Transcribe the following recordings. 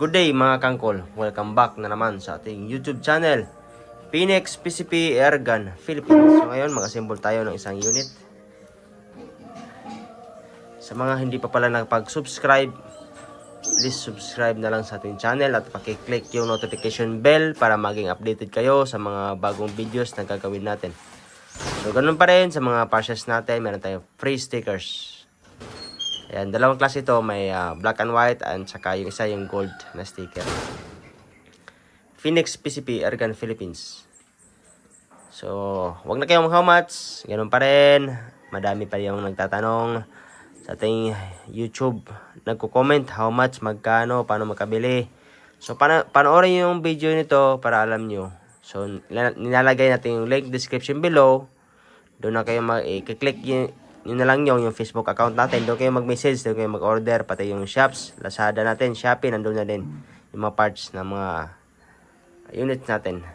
Good day mga kangkol, welcome back na naman sa ating YouTube channel, Phoenix PCP Airgun Philippines. So ngayon mag-assemble tayo ng isang unit. Sa mga hindi pa pala nakapag-subscribe, please subscribe na lang sa ating channel at pakiclick yung notification bell para maging updated kayo sa mga bagong videos na gagawin natin. So ganun pa rin sa mga parcels natin, meron tayong free stickers. Ayan, dalawang klase ito, may black and white and saka yung isa yung gold na sticker. Phoenix PCP Airgun Philippines. So, wag na kayong how much, ganun pa rin. Madami pa yung nagtatanong sa ating YouTube, nagko-comment how much, magkano, paano makabili. So, panoorin yung video nito para alam nyo. So, nilalagay natin yung link description below. Doon na kayo mag-click yun na lang yung Facebook account natin. Doon kayo mag-message, doon kayo mag-order. Pati yung shops, Lazada natin, Shopee, nandun na din yung mga parts ng mga units natin.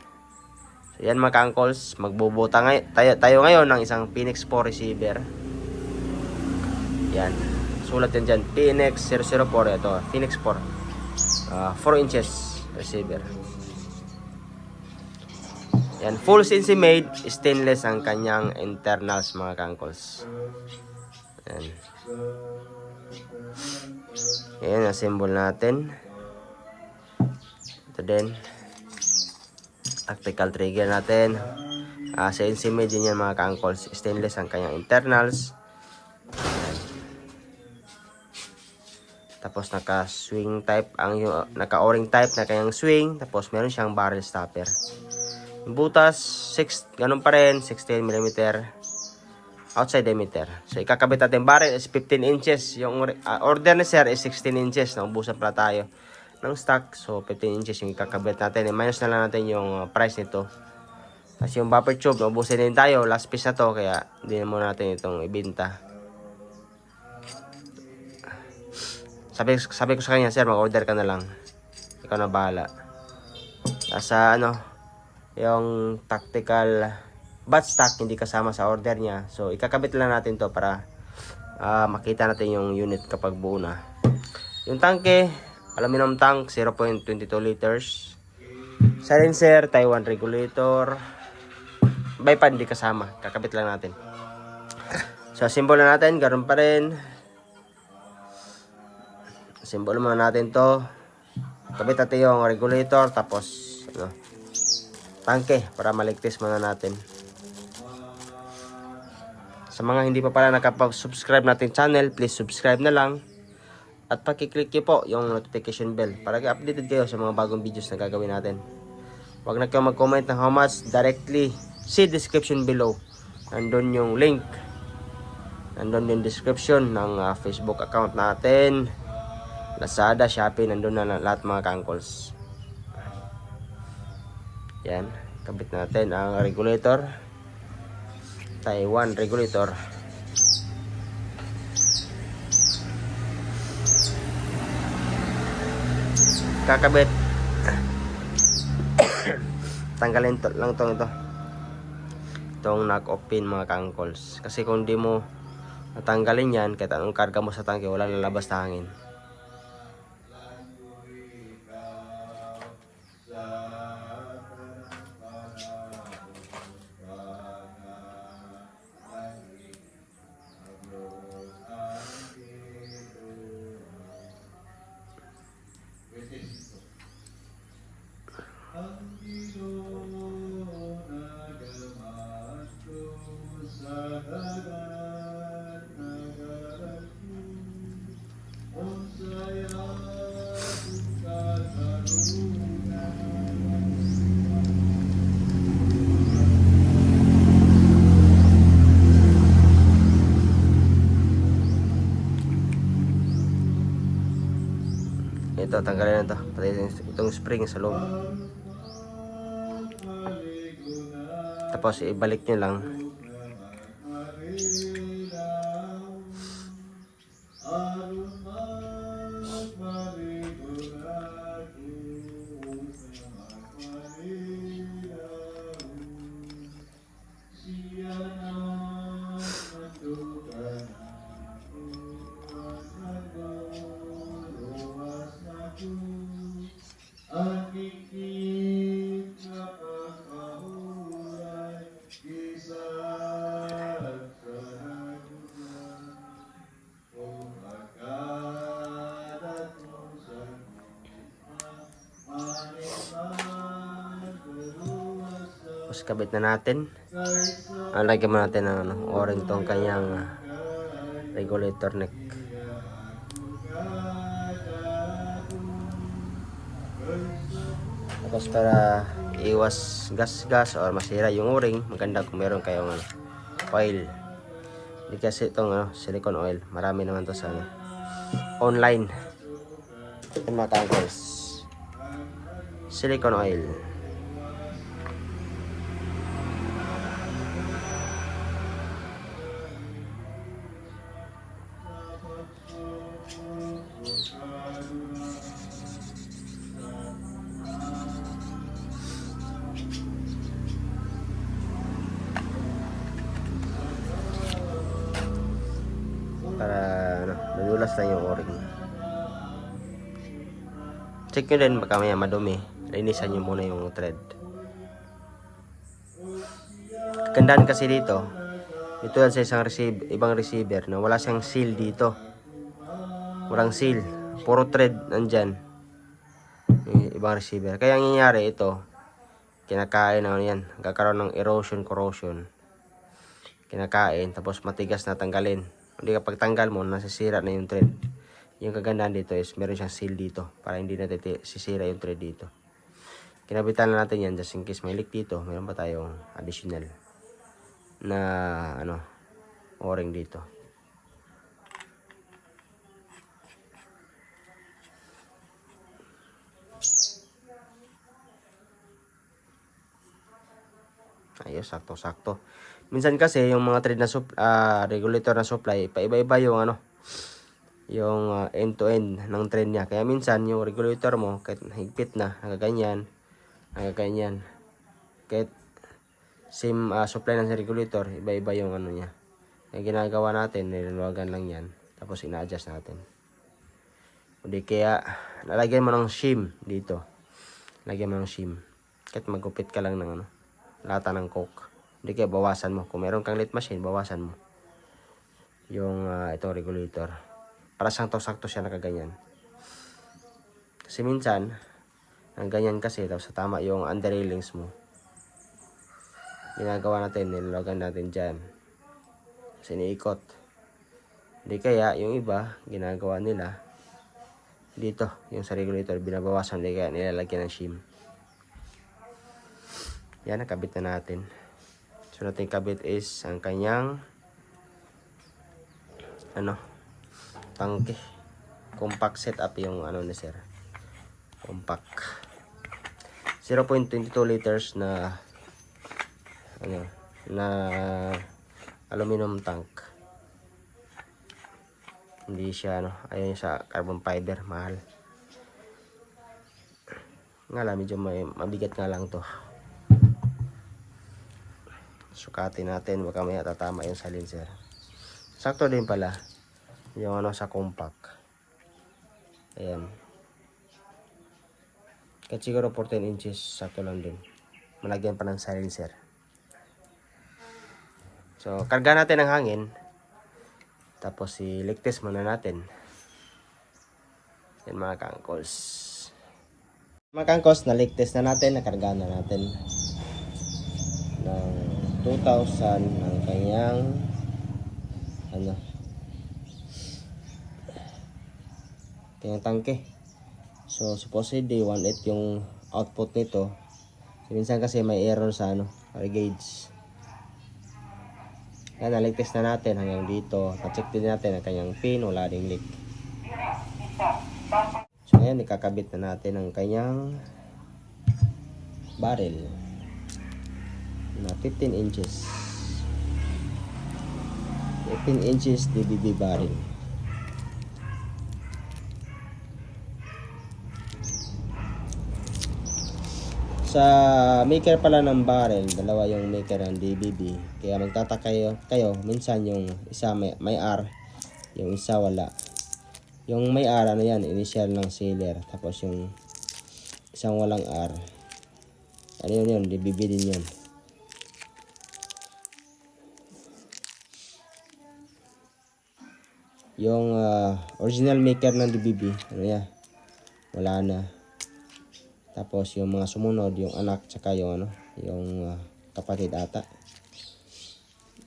So yan mga ka-uncles, magbubuta tayo ngayon ng isang Phoenix 4 receiver. Yan, sulat yan dyan, Phoenix 004. Ito, Phoenix 4 4 inches receiver. Yan, full CNC made, stainless ang kanyang internals mga ka-uncles. Yan. Yan, assemble natin. Ito din. Tactical trigger natin. CNC made din yan mga ka-uncles. Stainless ang kanyang internals. Yan. Tapos naka-swing type, naka-o-ring type na kanyang swing. Tapos meron siyang barrel stopper. Butas 6, ganun pa rin, 16mm outside diameter. So ikakabit natin barrel is 15 inches. Yung order ni sir is 16 inches. Naubusan pala tayo ng stock. So 15 inches yung ikakabit natin. I-minus na lang natin yung price nito. Kasi yung bumper tube, naubusan din tayo. Last piece na to, kaya hindi na muna natin itong ibenta. Sabi ko sa kanya, sir, mag-order ka na lang. Ikaw na bahala. Nasa yung tactical batch stock hindi kasama sa order niya. So ikakabit lang natin to para makita natin yung unit kapag buo na. Yung tangke, aluminum tank, 0.22 liters. Silencer, Taiwan regulator. Bypass hindi kasama, kakabit lang natin. So symbol na natin, ganoon pa rin. Symbol muna natin to. Kabit natin yung regulator, tapos tangke para maligtis muna natin. Sa mga hindi pa pala nakapag-subscribe natin channel, please subscribe na lang at pakiclick nyo po yung notification bell para updated kayo sa mga bagong videos na gagawin natin. Huwag na kayo mag-comment ng how much, directly see description below. Nandun yung link, nandun yung description ng Facebook account natin, Lazada, Shopee, nandun na lahat mga ka-uncles. Yan, kabit natin ang regulator, Taiwan regulator. Kakabit. Tanggalin lang itong knock off pin mga ka-uncles. Kasi kung di mo natanggalin yan, kahit anong karga mo sa tangke, wala lalabas na hangin. Ito, tanggalin na ito. Pati itong spring sa loob. Tapos ibalik nyo lang. kabit na natin. Lagyan mo natin ng ano, o-ring tong kanyang regulator neck. Tapos para iwas gas-gas or masira yung o-ring, maganda kung meron kayong oil. Hindi kasi itong silicone oil. Marami naman to sa online. Yan mga ka-uncles. Silicone oil. Para madulas lang yung o-ring. Check nyo din baka maya madumi. Linisan nyo muna yung thread. Gandaan kasi dito yan sa isang ibang receiver na wala siyang seal dito. Walang seal. Puro thread nandyan. Yung ibang receiver. Kaya ang nangyayari ito, kinakain na yan. Kakaroon ng erosion, corrosion. Kinakain, tapos matigas na tanggalin. Hindi kapag tanggal mo, nasisira na yung thread. Yung kagandahan dito is meron siyang seal dito para hindi na sisira yung thread dito. Kinabitan na natin yan just in case may leak dito. Meron pa tayong additional na o-ring dito. Ayos, sakto-sakto. Minsan kasi yung mga thread na regulator na supply, paiba-iba yung yung end-to-end ng thread niya. Kaya minsan yung regulator mo kahit higpit na, nagaganyan. Kahit same supply ng regulator, iba-iba yung niya. Kaya ginagawa natin, nilaluwagan lang yan. Tapos ina-adjust natin. Hindi kaya lalagyan mo ng shim dito. Lagyan mo ng shim. Kahit magupit ka lang ng lata ng coke. Hindi kaya bawasan mo. Kung meron kang lit machine, bawasan mo yung itong regulator. Para sakto-sakto siya nakaganyan. Kasi minsan, ang ganyan kasi, tapos tama yung under railings mo. Ginagawa natin, nilagan natin dyan. Kasi iniikot. Hindi kaya, yung iba, ginagawa nila, dito, yung sa regulator, binabawasan, hindi kaya nilalagyan ng shim. Yan, nakabit na natin. So, natin kabit is ang kanyang tangke. Compact setup yung ni sir. Compact. 0.22 liters na na aluminum tank. Hindi siya ayun sa carbon fiber, mahal. Nga lang, medyo mabigat nga lang to. Sukatin natin, baka may tatama yung silencer. Sakto din pala yung sa compact. Ayan. Kahit siguro 14 inches, sakto lang din. Malagyan pa ng silencer. So, karga natin ang hangin. Tapos i-ligtas muna natin. Yan mga ka-uncles. Mga ka-uncles, na-ligtas na natin, nakarga na natin ng 2,000 ang kanyang kanyang tangke. So supposedly 1.8 yung output nito. So, minsan kasi may error sa gauge. Kaya naligtas na natin hanggang dito. Na-check din natin ang kanyang pin, wala ding leak. So ngayon ikakabit na natin ang kanyang barrel na 15 inches. 15 inches DBB barrel. Sa maker pala ng barrel, dalawa yung maker ng DBB. Kaya magtataka kayo minsan yung isa may R, yung isa wala. Yung may R, yan, initial ng sealer. Tapos yung isang walang R, yun, DBB din yun. Yung original maker ng DBB, wala na. Tapos yung mga sumunod, yung anak, tsaka yung kapatid ata.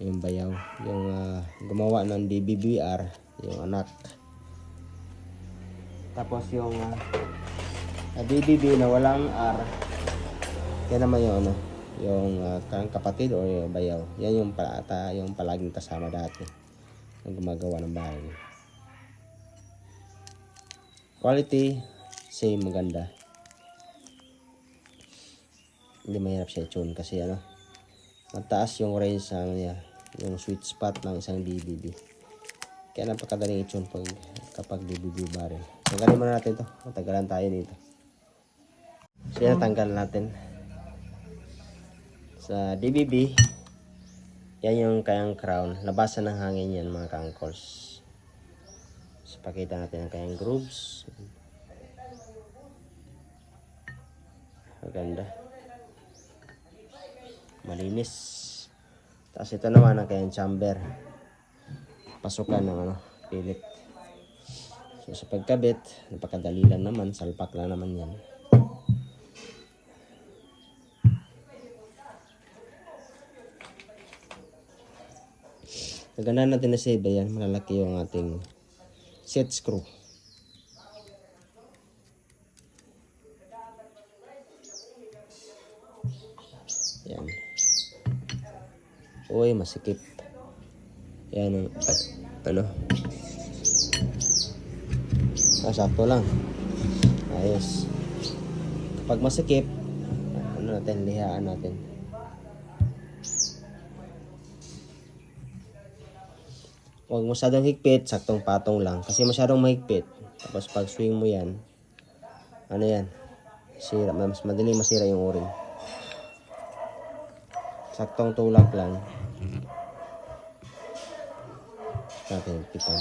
Yung bayaw. Yung gumawa ng DBBR, yung anak. Tapos yung DBB na walang R, yan naman yung yung kapatid o yung bayaw. Yan yung yung palaging kasama dati ang gumagawa ng bahay. Quality, same, maganda. Hindi mahirap siya i-tune kasi mataas yung range niya, yung sweet spot ng isang DBB. Kaya napakadaling i-tune kapag DBB barrel. Tanggalin muna natin to. Matagalan tayo dito. So yan, tanggal natin. Sa DBB, yan yung kayang crown. Labasan ng hangin yan mga ka-uncles. So pakita natin ang kayang grooves. Maganda. Malinis. Tapos ito naman ang kayang chamber. Pasukan ng pilit. So sa pagkabit, napakadali lang naman. Salpak lang naman yan. Naganda natin na save yan. Malalaki yung ating set screw. Yan. Uy, masikip. Yan sakto lang. Ayos. Kapag masikip, lihaan natin. Huwag masyadong higpit, saktong patong lang. Kasi masyadong mahigpit. Tapos pag swing mo yan, sira, mas madaling masira yung o-ring. Saktong tulak lang. Natin higpitan.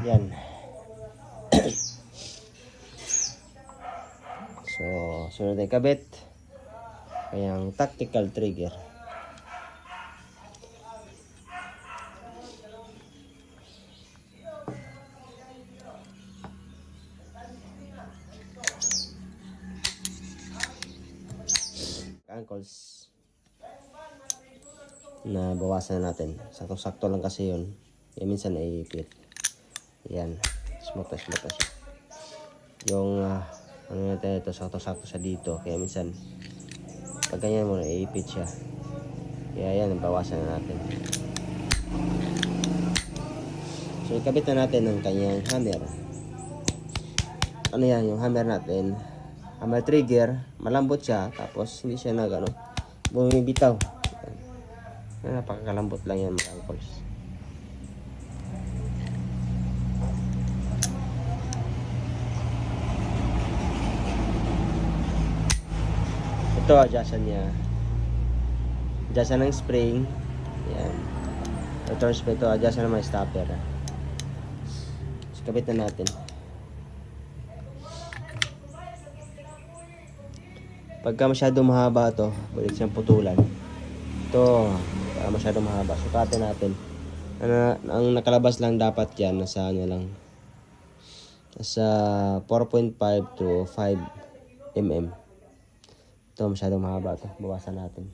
Yan. So, sunod ay kabit. Kayang tactical trigger. Ankles na bawasan natin. Sakto-sakto lang kasi yun. Minsan ay ipit. Yan, smooth na siya. Yung natin ito, sakto-sakto sa dito. Kaya minsan pag ganyan mo na iipit siya. Kaya yan, bawasan na natin. So ikabit na natin ang kanyang hammer. Yan, yung hammer natin, hammer trigger, malambot siya. Tapos hindi siya bumibitaw. Napakakalambot lang yan mga uncles. Ito, adjustan niya. Adjustan ng spring. Yan. Return spring ito. Adjustan ng mga stopper. So, kabit na natin. Pagka masyado mahaba ito, balik siyang putulan. Ito, masyado mahaba. Sukatin natin. Ang nakalabas lang dapat yan, nasa nasa 4.5 to 5 mm. Ito, masyadong mahaba ito. Bawasan natin.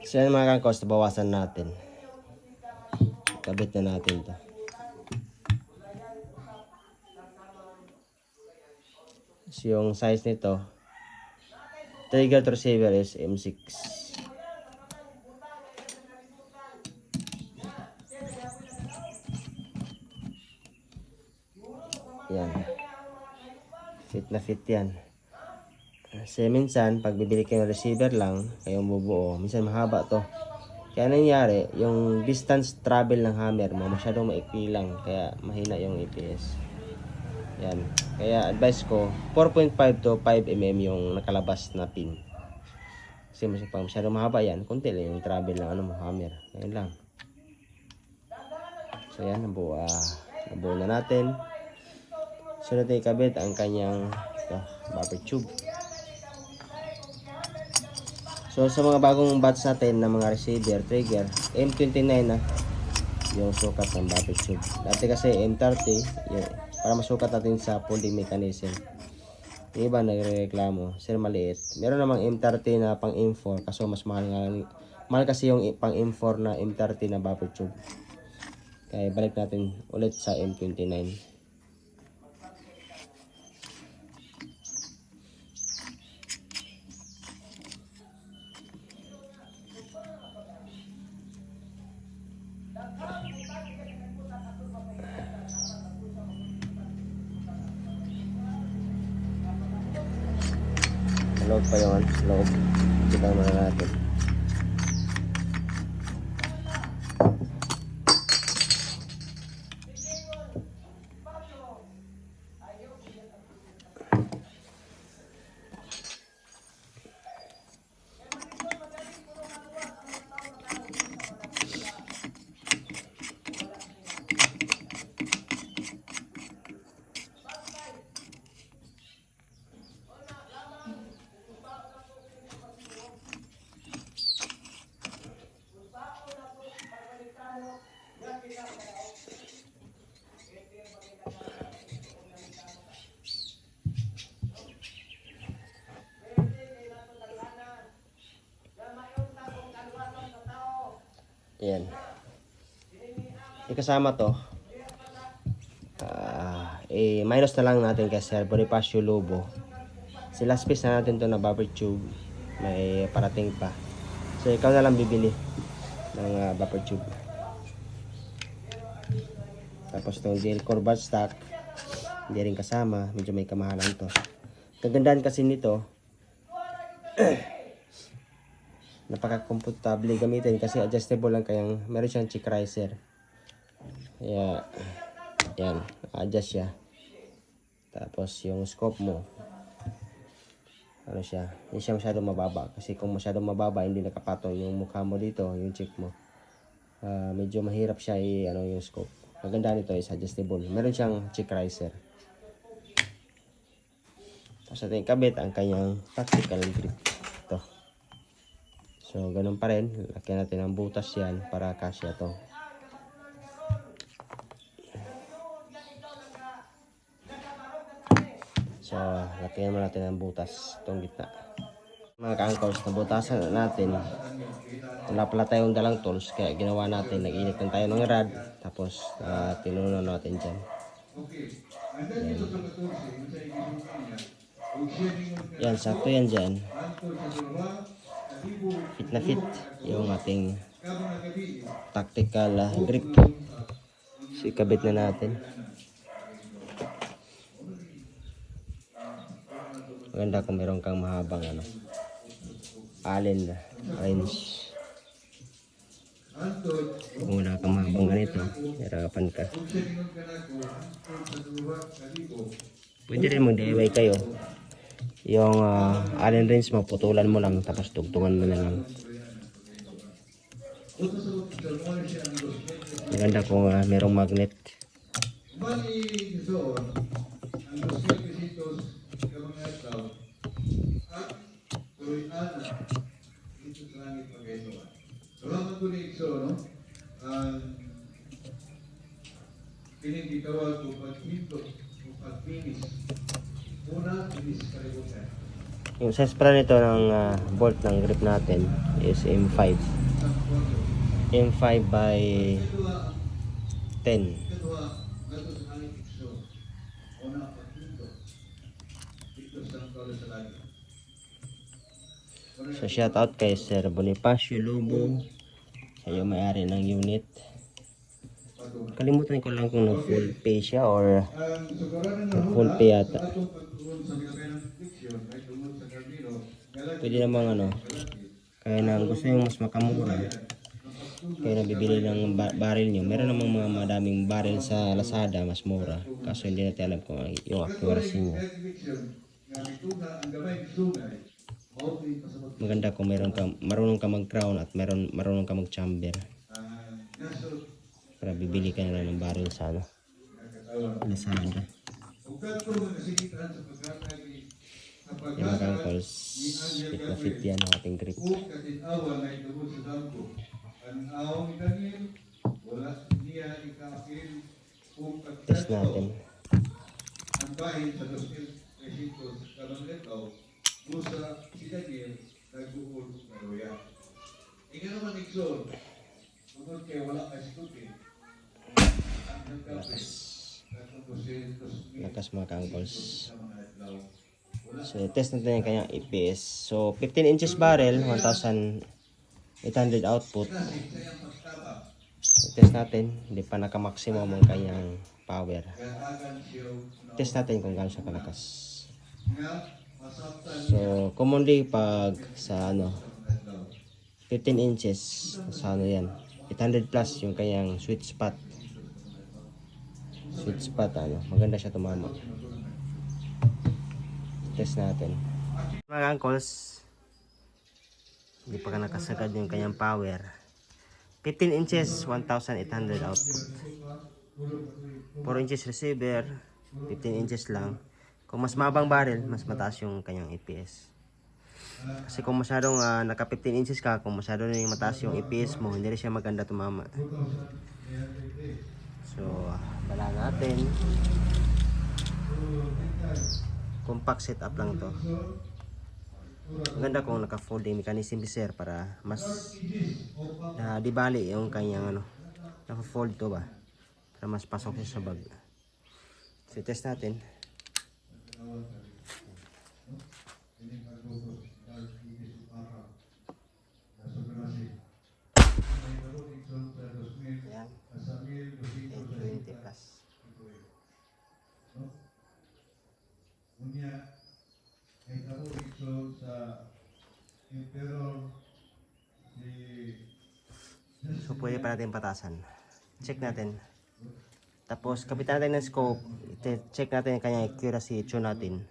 So yan mga kangkos, bawasan natin. Kabit na natin ito. So yung size nito, trigger to receiver is M6. Yan. Fit na fit yan. Kasi minsan, pag bibili kayo ng receiver lang, kayong bubuo, minsan mahaba to. Kaya nangyari, yung distance travel ng hammer mo masyadong maikli lang, kaya mahina yung EPS. Yan. Kaya advice ko, 4.5 to 5 mm yung nakalabas na pin. Kasi pag masyadong mahaba yan, konti lang yung travel ng ano mo, hammer. Yan lang. So yan, nabuo na natin. So natin ikabit ang kanyang buffer tube. So sa mga bagong batch natin ng mga receiver, trigger, M29 na yung sukat ng buffer tube. Dati kasi M30, para masukat natin sa pulling mechanism. Yung iba nagreklamo, sir maliit. Meron namang M30 na pang M4, kaso mas mahal kasi yung pang M4 na M30 na buffer tube. Kaya balik natin ulit sa M29. Loob pa yun, loob. Tignan muna natin. Yan. Ikasama to. Minus na lang natin kay Sir Bonifacio Lobo. Si last piece na natin to na buffer tube. May parating pa. So ikaw na lang bibili ng buffer tube. Tapos itong gel core bar stock, hindi rin kasama. Medyo may kamahalan to. Kagandahan kasi nito, napaka-comfortable gamitin kasi adjustable lang, kayang meron siyang cheek riser. Kaya yan, adjust siya. Tapos yung scope mo, ano siya, hindi siya masyadong mababa, kasi kung masyadong mababa hindi nakapatong yung mukha mo dito, yung cheek mo. Medyo mahirap siya ano yung scope. Maganda nito is adjustable. Meron siyang cheek riser. Tapos natin kabit ang kanyang tactical grip. Ito. So, ganun pa rin. Lagyan natin ang butas yan para kasya to. So, lagyan mo natin ang butas itong gitna. Mga ka-angkors, nabutasan natin. Wala pala tayong dalang tools, kaya ginawa natin. Nag-init lang tayo ng rad. Tapos, tinunan natin dyan. Yan, sakto yan dyan. Fit na fit yung ating tactical grip. So ikabit na natin. Maganda kung meron kang mahabang allen range. Kung wala kang mahabang ganito, hirapan ka. Pwede rin mag-DIY kayo. Yung allen range mo, putulan mo lang, tapos tugtungan mo na lang. Maganda kung merong magnet. Yung size pala nito ng bolt ng grip natin is M5. M5 by 10. So shout out kay Sir Bonifacio Lobo. Siya yung may-ari ng unit. Kalimutan ko lang kung nag-full pay siya or full pay yata. Pwede namang kaya na gusto yung mas makamura, kayo na bibili ng barrel nyo, meron namang mga madaming barrel sa Lazada, mas mura. Kaso hindi natin alam kung yung accuracy niya. Maganda kung marunong ka mag-crown at marunong ka mag-chamber. Para bibili ka na lang ng barrel sa Lazada. Yung mga calls, fit na fit yan ang ating grip. Test natin. Lakas mga kangkols. So test natin yung kanyang EPS. So 15 inches barrel, 1,800 output. So test natin, hindi pa naka-maximum ang kanyang power. Test natin kung gaano siya kalakas. So commonly pag sa 15 inches sa yan, 800 plus yung kanyang sweet spot. Maganda siya tumama. Test natin. Mga uncles, hindi pa ka nakasagad yung kanyang power. 15 inches, 1,800 output. 4 inches receiver, 15 inches lang. Kung mas mabang barrel, mas mataas yung kanyang EPS. Kasi kung masyadong naka 15 inches ka, kung masyado na yung mataas yung EPS mo, hindi rin siya maganda tumama. So, bala natin. Compact setup lang to. Maganda kung naka-folding mechanism sir para mas di bali yung kanyang naka-fold to ba para mas pasok siya sa bag. So test natin. Yan. 820 plus. So pwede pa natin patasan. Check natin. Tapos kapitan natin ng scope. Check natin yung kanyang accuracy. Tune natin.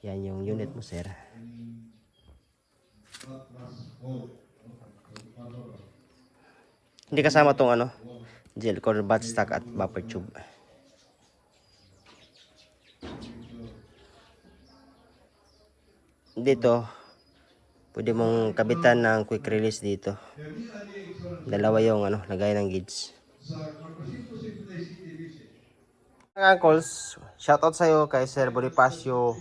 Yan yung unit mo sir. Hindi kasama tong gel core buttstock at buffer tube. Dito pwede mong kabitan ng quick release dito. Dalawa yung lagay ng gauge. Mga uncles, shoutout sa'yo kay Sir Bonifacio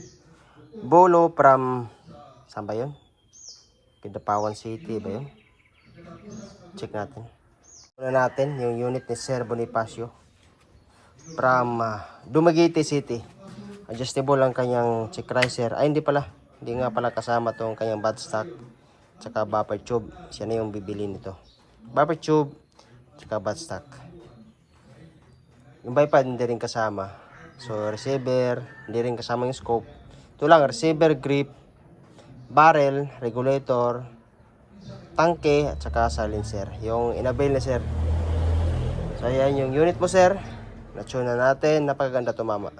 Bolo from saan ba yun? Kidapawan City ba yun? Check natin. Una natin yung unit ni Sir Bonifacio from Dumaguete City. Adjustable ang kanyang check riser. Ay hindi pala. Hindi nga pala kasama tong kanyang buttstock tsaka buffer tube. Siya na yung bibili nito. Buffer tube tsaka buttstock. Yung bipod hindi rin kasama. So receiver, hindi rin kasama yung scope. Ito lang, receiver, grip, barrel, regulator, tangke at saka silencer. Yung inabail na sir. So ayan yung unit mo sir. Na-tune na natin. Napakaganda tumama.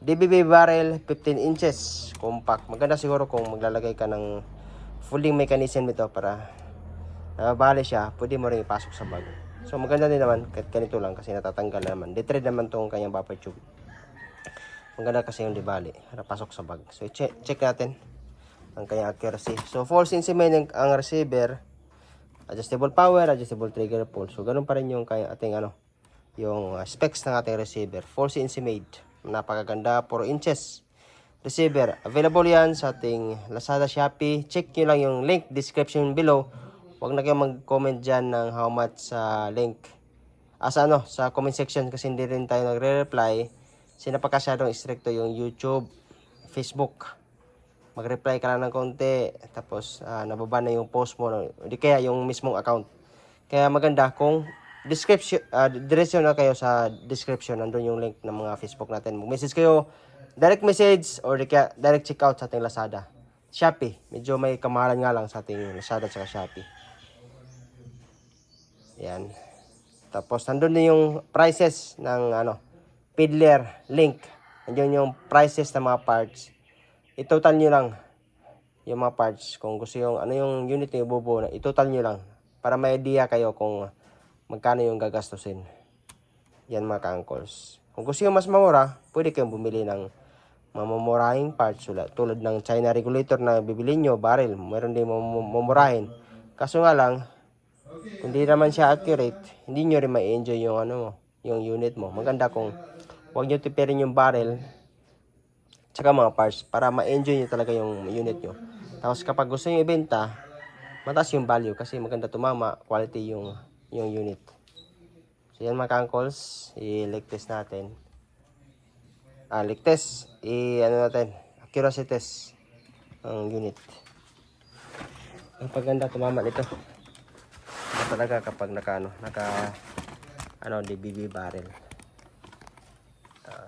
DBB barrel 15 inches compact. Maganda siguro kung maglalagay ka ng folding mechanism nito para nababali siya, pwede mo rin ipasok sa bag. So maganda din naman kahit ganito lang kasi natatanggal naman. Detread naman tong kanyang buffer tube. Maganda kasi yung di bali para pasok sa bag. So check natin ang kanyang accuracy. So 4 cm ang receiver. Adjustable power, adjustable trigger pull. So ganun pa rin yung ating yung specs ng ating receiver. 4 cm. Napakaganda, 4 inches receiver. Available yan sa ating Lazada, Shopee. Check nyo lang yung link description below. Huwag na kayong mag-comment dyan ng how much sa link. Sa comment section kasi hindi rin tayo nagre-reply. Kasi napakasyadong stricto yung YouTube, Facebook. Mag-reply ka lang ng konti. Tapos nababa na yung post mo. Hindi kaya yung mismong account. Kaya maganda kung direction na kayo sa description, nandun yung link ng mga Facebook natin. Mag-message kayo, direct message or direct check out sa ating Lazada. Shopee, medyo may kamahalan nga lang sa ating Lazada at Shopee. Yan. Tapos nandun din yung prices ng Fiddler link. Nandiyan yung prices ng mga parts. I-total nyo lang yung mga parts. Kung gusto yung yung unit na ibubuo na, i-total nyo lang. Para may idea kayo kung magkano yung gagastusin. Yan mga ka-uncles. Kung gusto yung mas mamura, pwede kayong bumili ng mamumurahing parts tulad ng China regulator na bibili nyo, barrel. Meron din mamumurahin. Kaso nga lang, kung di naman siya accurate, hindi nyo rin ma-enjoy yung yung unit mo. Maganda kung huwag nyo tipirin yung barrel tsaka mga parts para ma-enjoy nyo talaga yung unit nyo. Tapos kapag gusto nyo ibenta, mataas yung value kasi maganda tumama, quality yung unit. So yan mga ka-uncles, i-leak test natin. Leak test, natin, accuracy test ang unit. Ang paganda tumama nito. Ito talaga kapag naka DBB barrel.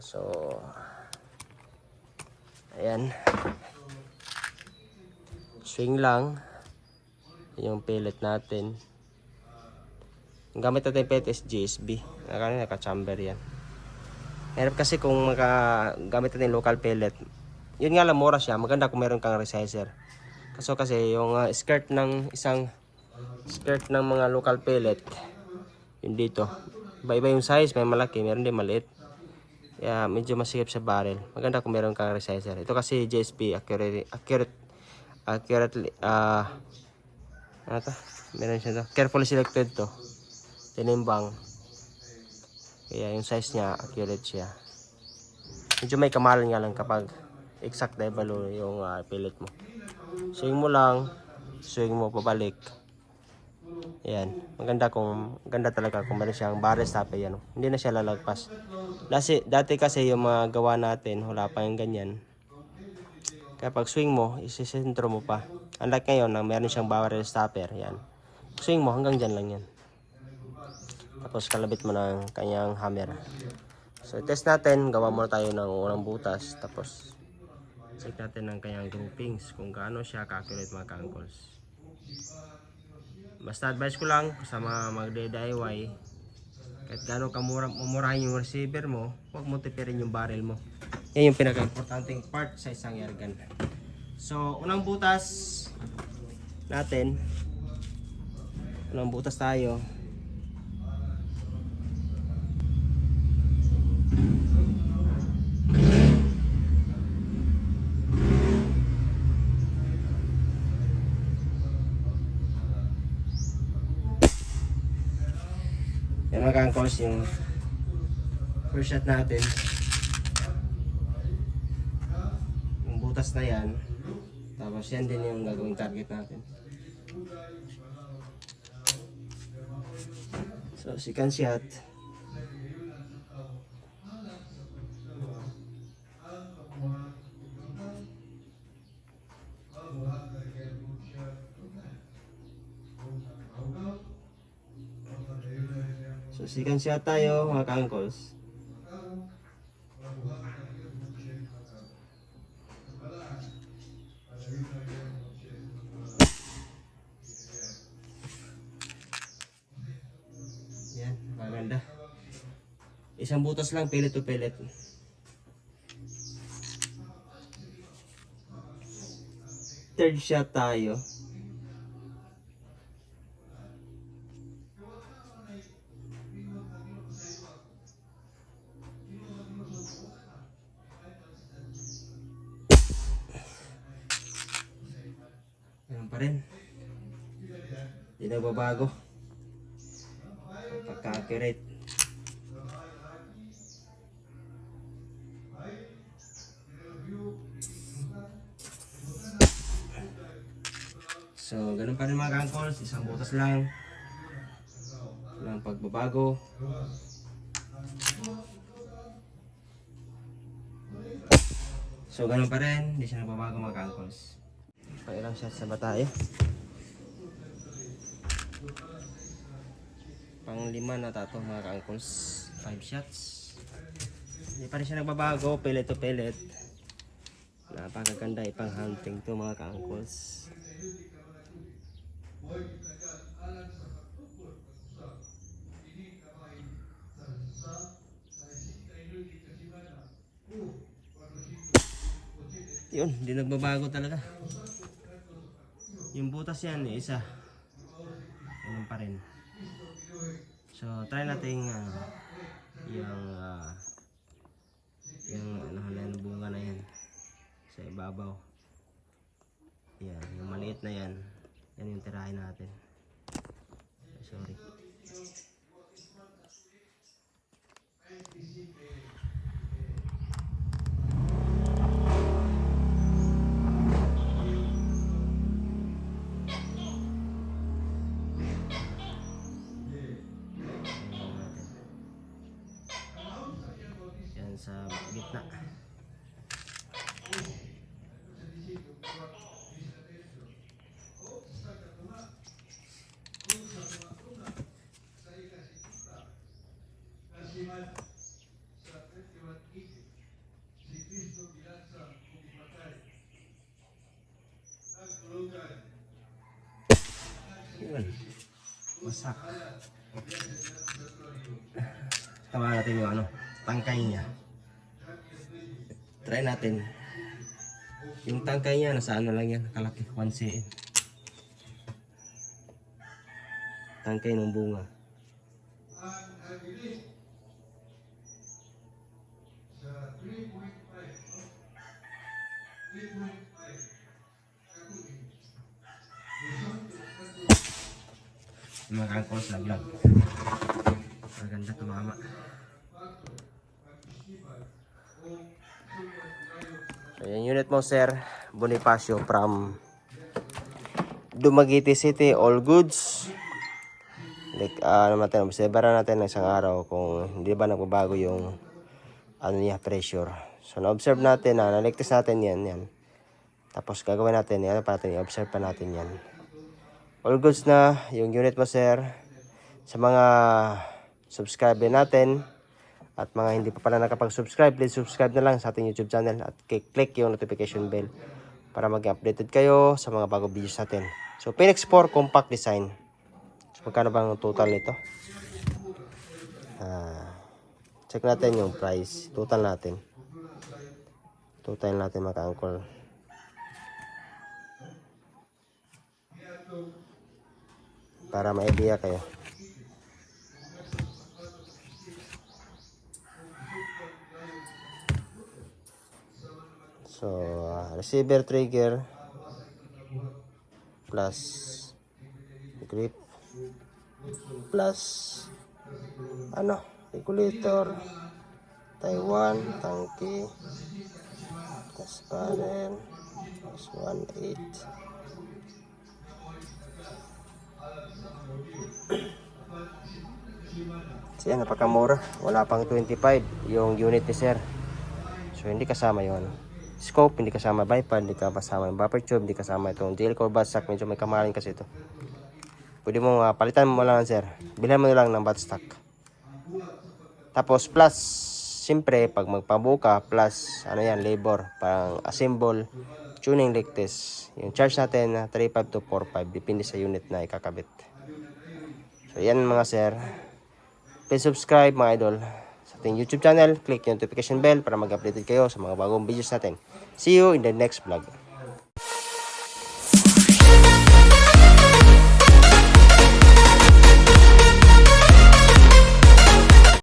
So ayan. Swing lang yung pellet natin. Ang gamit natin pellet is GSB. Naka-chamber yan. Hirap kasi kung gamit natin local pellet. Yun nga lang, mura siya. Maganda kung meron kang resizer. Kasi yung skirt ng mga local pellet, yun dito. Iba-iba yung size. May malaki, meron din maliit. Kaya medyo masikip sa barrel. Maganda kung meron kang resizer. Ito kasi GSB, accurately, meron siya to. Carefully selected to. Tinimbang. Kaya yung size niya, accurate siya. Medyo may kamalan nga lang kapag exact na ibalo yung pellet mo. Swing mo lang, swing mo pabalik. Ayan, ganda talaga kung meron siyang barrel stopper yan. Hindi na siya lalagpas. Dati kasi yung mga gawa natin, wala pa yung ganyan. Kapag swing mo, isisentro mo pa. Unlike ngayon na meron siyang barrel stopper, yan. Swing mo, hanggang dyan lang yan. Tapos kalabit mo ng kanyang hammer. So test natin, gawa muna tayo ng unang butas. Tapos check natin ng kanyang groupings kung gaano siya ka-accurate mga ka-uncles. Basta advice ko lang sa mga magde-DIY, kahit gaano mumurahin yung receiver mo, huwag mo tipirin yung barrel mo. Yan yung pinaka-importanting part sa isang air gun. So unang butas natin, unang butas tayo. Yan mga ka-uncles, yung first shot natin. Yung butas na yan. Tapos yan din yung gagawing target natin. So second shot. So second shot tayo mga ka-uncles. Yan, maganda. Isang butas lang, pellet to pellet. Third shot tayo. Ganun pa rin. Hindi nagbabago. Pagka-accurate. So, ganun pa rin mga ka-uncles. Isang butas lang. Walang pagbabago. So, ganun pa rin. Hindi siya nagbabago mga ka-uncles. Ilang shots na ba tayo? Pang 5 na tato mga ka-uncles. 5 shots. Hindi pa rin siya nagbabago. Pellet to pellet. Napakaganda ipang hunting to mga ka-uncles. Yun, hindi nagbabago talaga. Yung butas yan, isa. Ganun pa rin. So, try natin yung ano na yan, bunga na yan sa ibabaw. Yan, yung maliit na yan. Yan yung tirahin natin. Sorry. Yan sa gitna. Yun. Wasak. Tawa natin yung ano, tangkay niya. Try natin. Yung tangkay niya, nasa ano lang yan, kalaki, 1 cm. Tangkay ng bunga. Makangkos lang. Maganda tumama. So yung unit mo sir, Bonifacio from Dumaguete City, all goods. Like natin, observeran natin ng isang araw kung hindi ba nagbabago yung ano niya, pressure. So na-observe natin na naligtas natin yan. Tapos gagawin natin, i-observe pa natin yan. All goods na yung unit mo sir. Sa mga subscriber natin at mga hindi pa pala nakapag-subscribe, please subscribe na lang sa ating YouTube channel at click yung notification bell para mag-updated kayo sa mga bagong videos natin. So Phoenix 4 compact design. So magkano bang total nito? Check natin yung price. Total natin mga ka-uncle. Para ma-idea kayo. So, receiver trigger plus grip plus regulator, Taiwan, tangke, gas panel, plus 1.8. So yan, napakamura. Wala pang 25 yung unit ni sir. So hindi kasama yung scope, hindi kasama bipod, hindi kasama yung buffer tube, hindi kasama itong gel core buttstock. Medyo may kamarin kasi ito. Pwede mo palitan mo lang sir. Bilhan mo lang ng buttstock. Tapos plus, siyempre pag magpabuka, plus labor, parang assemble, tuning like this. Yung charge natin 3.5 to 4.5 depende sa unit na ikakabit. So yan mga sir. Please subscribe mga idol sa ating YouTube channel. Click yung notification bell para mag-updated kayo sa mga bagong videos natin. See you in the next vlog.